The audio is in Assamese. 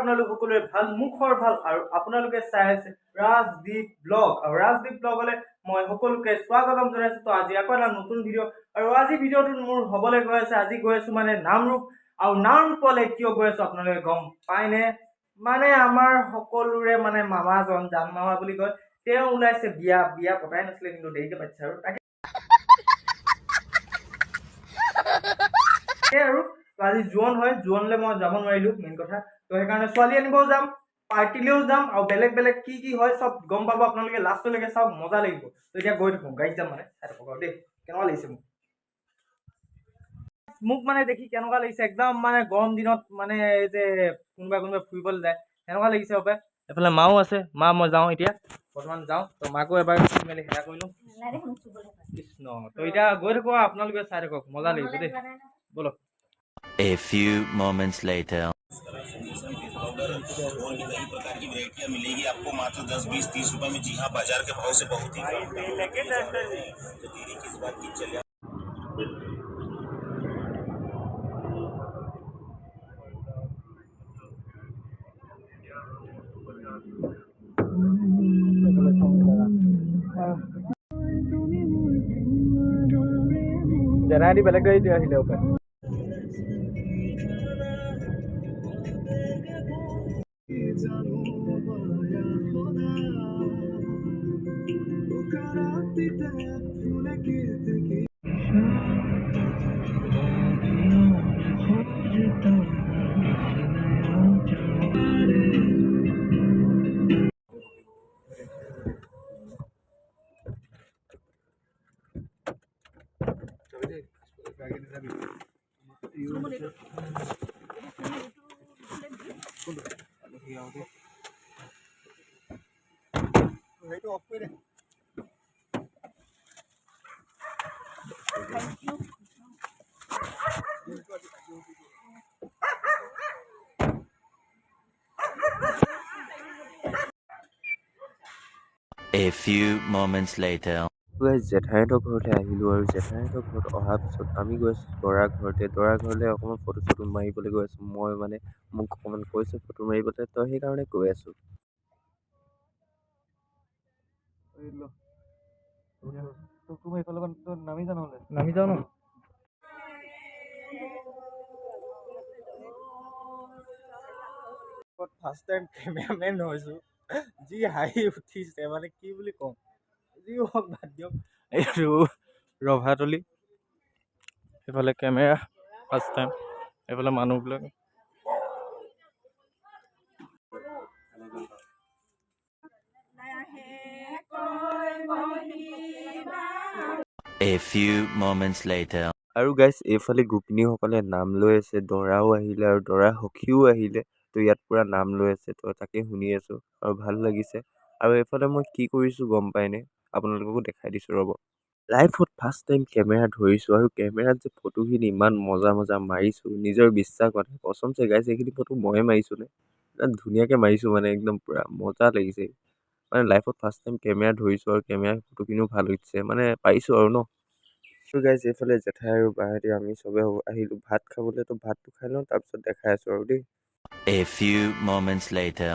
আপোনালোক সকলোৰে ভাল মুখৰ ভাল আৰু আপোনালোকে চাই আছে ৰাজদীপ ব্লগ আৰু ৰাজদীপ ব্লগলৈ মই সকলোকে স্বাগতম জনাইছো। তো আজি আকৌ এটা নতুন ভিডিঅ' আৰু আজি ভিডিঅ'টোত মোৰ হ'বলৈ গৈ আছে, আজি গৈ আছো মানে নামৰূপ। আৰু নামৰূপলৈ কিয় গৈ আছো আপোনালোকে গম পায়নে? মানে আমাৰ সকলোৰে মানে মামাজন জান মামা বুলি কয়, তেওঁ ওলাইছে বিয়া পতাই নাছিলে কিন্তু দেৰিকে পাতিছে আৰু তাকে আৰু আজি জোৱন হয়, জোৱনলৈ মই যাব নোৱাৰিলো মেইন কথা। তো সেইকাৰণে ছোৱালী আনিবও যাম, পাৰ্টিলেও যাম আৰু বেলেগ কি হয় চব গম পাব আপোনালোকে, লাষ্টলৈকে চাওক মজা লাগিব। তো এতিয়া গৈ থাকো, গাড়ীত যাম মানে চাই থাকক আৰু দেই কেনেকুৱা লাগিছে মোক মানে দেখি কেনেকুৱা লাগিছে, একদম মানে গৰম দিনত মানে এই যে কোনোবাই ফুৰিবলৈ যায় সেনেকুৱা লাগিছে হপাই। এফালে মাও আছে, মা মই যাওঁ এতিয়া বৰ্তমান যাওঁ। তো মাকো এবাৰ ফুৰি মেলি সেয়া কৰিলো কৃষ্ণ। তো এতিয়া গৈ থাকো, আপোনালোকে চাই থাকক মজা লাগিব দেই, বলক। A few moments later. मिलेगी आपको मात्र 10-20-30 रुपए में। जी हाँ, बाजार के भाव से बहुत ही कम। तो देरी किस बात की, चलिए। জেনাইদি বেলেগ গাড়ীত আহিলে হপাই। A few moments later. জেঠাইহঁতৰ ঘৰলৈ আহিলোঁ আৰু জেঠাইহঁতৰ ঘৰত অহাৰ পিছত আমি গৈ আছোঁ দৰা ঘৰলৈ অকণমান ফটো চটো মাৰিবলৈ গৈ আছোঁ। মই মানে মোক অকণমান কৈছে ফটো মাৰিবলৈ, তো সেইকাৰণে গৈ আছোঁ। নামি যাওঁ ন। ফাৰ্ষ্ট টাইম কেমেৰামেন হৈছো, যি হাঁহি উঠিছে মানে কি বুলি কওঁ, যি হওক বাদ দিয়ক। এইটো ৰভাতলি, এইফালে কেমেৰা ফাৰ্ষ্ট টাইম, এইফালে মানুহবিলাক। A few moments later. আৰু গাইছ এইফালে গোপিনীসকলে নাম লৈ আছে, দৰাও আহিলে আৰু দৰা সখীও আহিলে। তো ইয়াত পুৰা নাম লৈ আছে, তো তাকে শুনি আছোঁ আৰু ভাল লাগিছে। আৰু এইফালে মই কি কৰিছোঁ গম পাইনে? আপোনালোককো দেখাই দিছোঁ ৰ'ব। লাইফত ফাৰ্ষ্ট টাইম কেমেৰা ধৰিছোঁ আৰু কেমেৰাত যে ফটোখিনি ইমান মজা মাৰিছোঁ, নিজৰ বিশ্বাস হোৱা নাই। কচমছে গাইছ এইখিনি ফটো ময়ে মাৰিছোঁ নে? ইমান ধুনীয়াকৈ মাৰিছোঁ মানে একদম পুৰা মজা লাগিছে। মানে লাইফত ফাৰ্ষ্ট টাইম কেমেৰা ধৰিছোঁ আৰু কেমেৰা ফটোখিনিও ভাল হৈছে, মানে পাৰিছোঁ আৰু ন। তো গাইছ এইফালে জেঠাই আৰু বাহঁতি আমি চবে আহিলোঁ ভাত খাবলৈ। তো ভাতটো খাই লওঁ, তাৰপিছত দেখাই আছোঁ আৰু দেই। A few moments later.